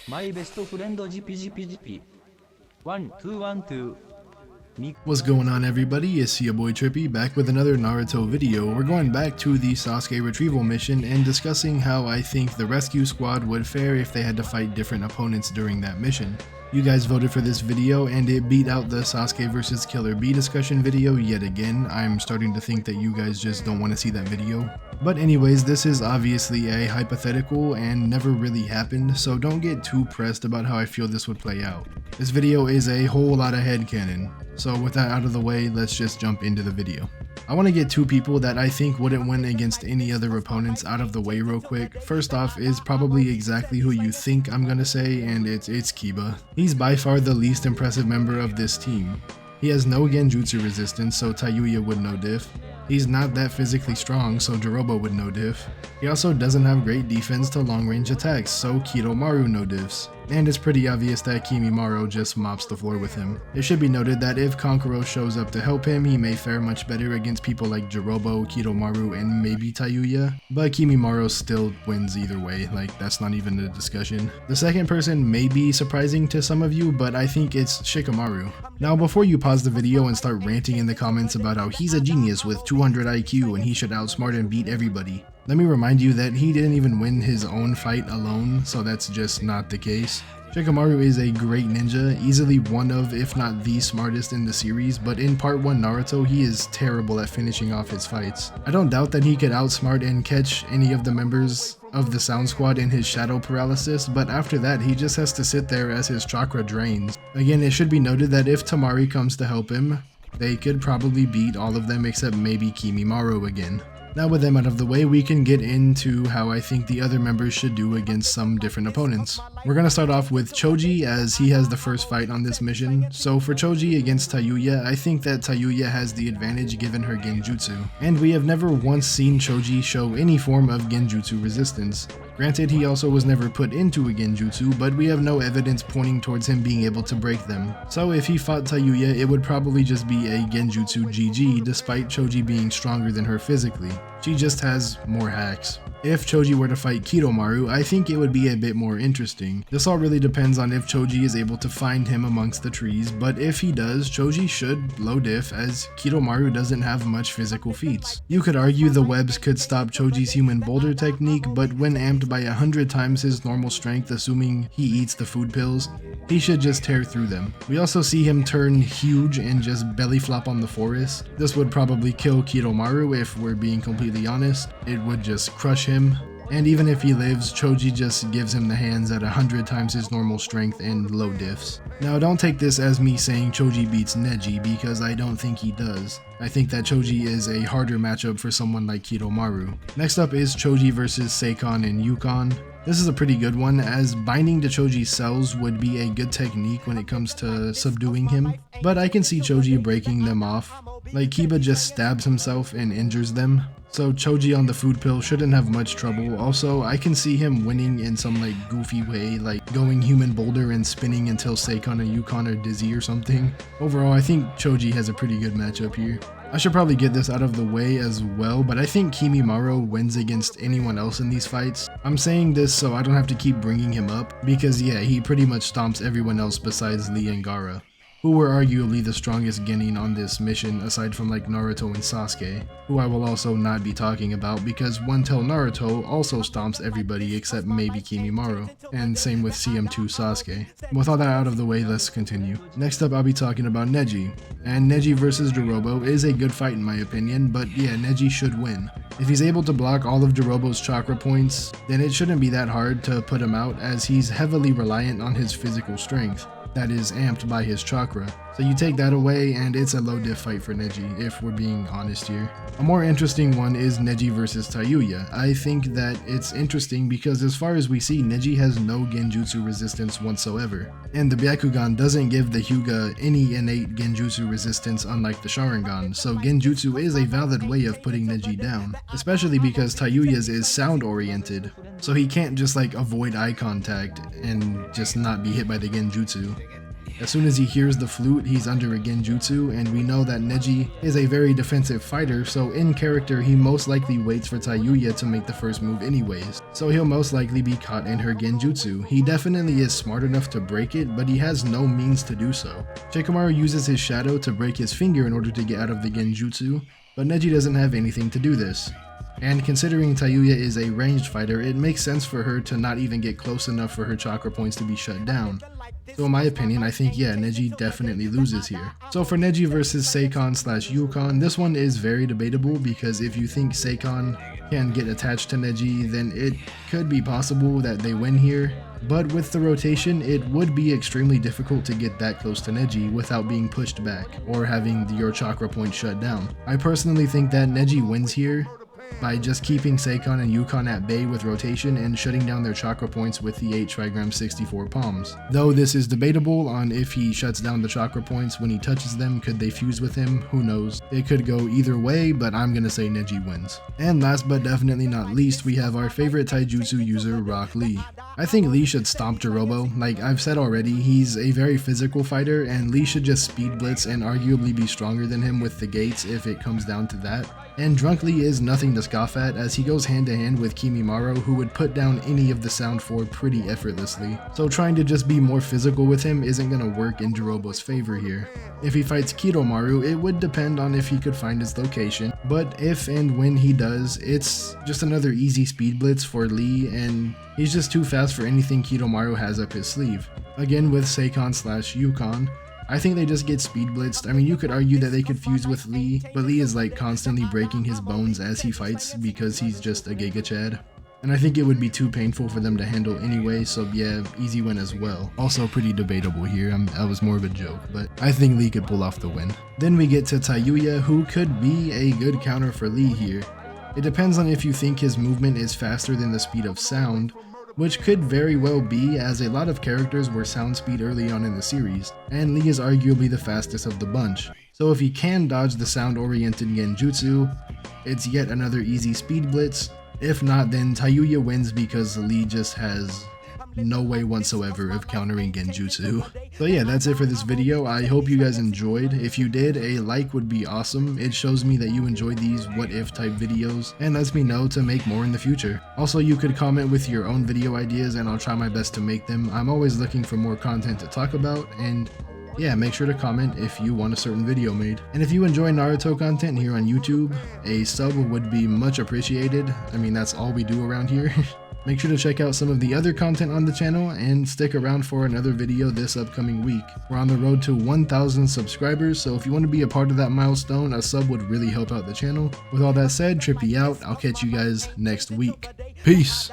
My best friend GP. 1, 2, 1, 2. What's going on, everybody? It's your boy Trippy back with another Naruto video. We're going back to the Sasuke Retrieval mission and discussing how I think the rescue squad would fare if they had to fight different opponents during that mission. You guys voted for this video and it beat out the Sasuke vs Killer Bee discussion video yet again. I'm starting to think that you guys just don't want to see that video. But anyways, this is obviously a hypothetical and never really happened, so don't get too pressed about how I feel this would play out. This video is a whole lot of headcanon, so with that out of the way, let's just jump into the video. I want to get two people that I think wouldn't win against any other opponents out of the way real quick. First off is probably exactly who you think I'm gonna say, and it's Kiba. He's by far the least impressive member of this team. He has no genjutsu resistance, so Tayuya would no diff. He's not that physically strong, so Jirobo would no diff. He also doesn't have great defense to long range attacks, so Kidomaru no diffs. And it's pretty obvious that Kimimaro just mops the floor with him. It should be noted that if Kankuro shows up to help him, he may fare much better against people like Jirobo, Kidomaru, and maybe Tayuya, but Kimimaro still wins either way, like that's not even a discussion. The second person may be surprising to some of you, but I think it's Shikamaru. Now before you pause the video and start ranting in the comments about how he's a genius with 200 IQ and he should outsmart and beat everybody, let me remind you that he didn't even win his own fight alone, so that's just not the case. Shikamaru is a great ninja, easily one of, if not the smartest in the series, but in part 1 Naruto he is terrible at finishing off his fights. I don't doubt that he could outsmart and catch any of the members of the Sound Squad in his shadow paralysis, but after that he just has to sit there as his chakra drains. Again, it should be noted that if Tamari comes to help him, they could probably beat all of them except maybe Kimimaro again. Now with them out of the way, we can get into how I think the other members should do against some different opponents. We're going to start off with Choji, as he has the first fight on this mission. So for Choji against Tayuya, I think that Tayuya has the advantage given her genjutsu, and we have never once seen Choji show any form of genjutsu resistance. Granted, he also was never put into a genjutsu, but we have no evidence pointing towards him being able to break them. So if he fought Tayuya, it would probably just be a genjutsu GG, despite Choji being stronger than her physically. She just has more hacks. If Choji were to fight Kidomaru, I think it would be a bit more interesting. This all really depends on if Choji is able to find him amongst the trees, but if he does, Choji should low diff, as Kidomaru doesn't have much physical feats. You could argue the webs could stop Choji's human boulder technique, but when amped by 100 times his normal strength, assuming he eats the food pills, he should just tear through them. We also see him turn huge and just belly flop on the forest. This would probably kill Kidomaru if we're being completely honest. It would just crush him. And even if he lives, Choji just gives him the hands at 100 times his normal strength and low diffs. Now don't take this as me saying Choji beats Neji, because I don't think he does. I think that Choji is a harder matchup for someone like Kidomaru. Next up is Choji versus Seikon Yukon. This is a pretty good one, as binding to Choji's cells would be a good technique when it comes to subduing him, but I can see Choji breaking them off. Like Kiba just stabs himself and injures them, so Choji on the food pill shouldn't have much trouble. Also, I can see him winning in some like goofy way, like going human boulder and spinning until Seikon and Yukon are dizzy or something. Overall, I think Choji has a pretty good matchup here. I should probably get this out of the way as well, but I think Kimimaro wins against anyone else in these fights. I'm saying this so I don't have to keep bringing him up, because yeah, he pretty much stomps everyone else besides Lee and Gaara, who were arguably the strongest genin on this mission aside from like Naruto and Sasuke, who I will also not be talking about because One Tail Naruto also stomps everybody except maybe Kimimaro, and same with CM2 Sasuke. With all that out of the way, let's continue. Next up I'll be talking about Neji, and Neji versus Jirobo is a good fight in my opinion, but yeah, Neji should win. If he's able to block all of Jirobo's chakra points, then it shouldn't be that hard to put him out, as he's heavily reliant on his physical strength that is amped by his chakra. So you take that away and it's a low diff fight for Neji, if we're being honest here. A more interesting one is Neji versus Tayuya. I think that it's interesting because as far as we see, Neji has no genjutsu resistance whatsoever. And the Byakugan doesn't give the Hyuga any innate genjutsu resistance unlike the Sharingan, so genjutsu is a valid way of putting Neji down. Especially because Tayuya's is sound oriented, so he can't just like avoid eye contact and just not be hit by the genjutsu. As soon as he hears the flute, he's under a genjutsu, and we know that Neji is a very defensive fighter, so in character he most likely waits for Tayuya to make the first move anyways. So he'll most likely be caught in her genjutsu. He definitely is smart enough to break it, but he has no means to do so. Shikamaru uses his shadow to break his finger in order to get out of the genjutsu, but Neji doesn't have anything to do this. And considering Tayuya is a ranged fighter, it makes sense for her to not even get close enough for her chakra points to be shut down. So in my opinion, I think yeah, Neji definitely loses here. So for Neji versus Seikon / Yukon, this one is very debatable because if you think Seikon can get attached to Neji, then it could be possible that they win here. But with the rotation, it would be extremely difficult to get that close to Neji without being pushed back or having your chakra point shut down. I personally think that Neji wins here by just keeping Seikon and Yukon at bay with rotation and shutting down their chakra points with the 8 trigram 64 palms. Though this is debatable on if he shuts down the chakra points when he touches them, could they fuse with him, who knows. It could go either way, but I'm gonna say Neji wins. And last but definitely not least, we have our favorite taijutsu user, Rock Lee. I think Lee should stomp Jirobo. Like I've said already, he's a very physical fighter and Lee should just speed blitz and arguably be stronger than him with the gates if it comes down to that. And Drunk Lee is nothing to scoff at as he goes hand to hand with Kimimaro, who would put down any of the Sound 4 pretty effortlessly. So trying to just be more physical with him isn't gonna work in Jirobo's favor here. If he fights Kidomaru, it would depend on if he could find his location, but if and when he does, it's just another easy speed blitz for Lee and he's just too fast for anything Kidomaru has up his sleeve. Again with Seikon / Yukon, I think they just get speed blitzed. I mean, you could argue that they could fuse with Lee, but Lee is like constantly breaking his bones as he fights because he's just a Giga Chad. And I think it would be too painful for them to handle anyway, so yeah, easy win as well. Also pretty debatable here, that was more of a joke, but I think Lee could pull off the win. Then we get to Tayuya, who could be a good counter for Lee here. It depends on if you think his movement is faster than the speed of sound, which could very well be, as a lot of characters were sound speed early on in the series, and Lee is arguably the fastest of the bunch. So if he can dodge the sound-oriented genjutsu, it's yet another easy speed blitz. If not, then Tayuya wins because Lee just has no way whatsoever of countering genjutsu. So yeah, that's it for this video. I hope you guys enjoyed. If you did, a like would be awesome. It shows me that you enjoy these what if type videos and lets me know to make more in the future. Also, you could comment with your own video ideas and I'll try my best to make them. I'm always looking for more content to talk about, and yeah, make sure to comment if you want a certain video made. And if you enjoy Naruto content here on YouTube, a sub would be much appreciated. I mean, that's all we do around here. Make sure to check out some of the other content on the channel and stick around for another video this upcoming week. We're on the road to 1,000 subscribers, so if you want to be a part of that milestone, a sub would really help out the channel. With all that said, Trippy out. I'll catch you guys next week. Peace!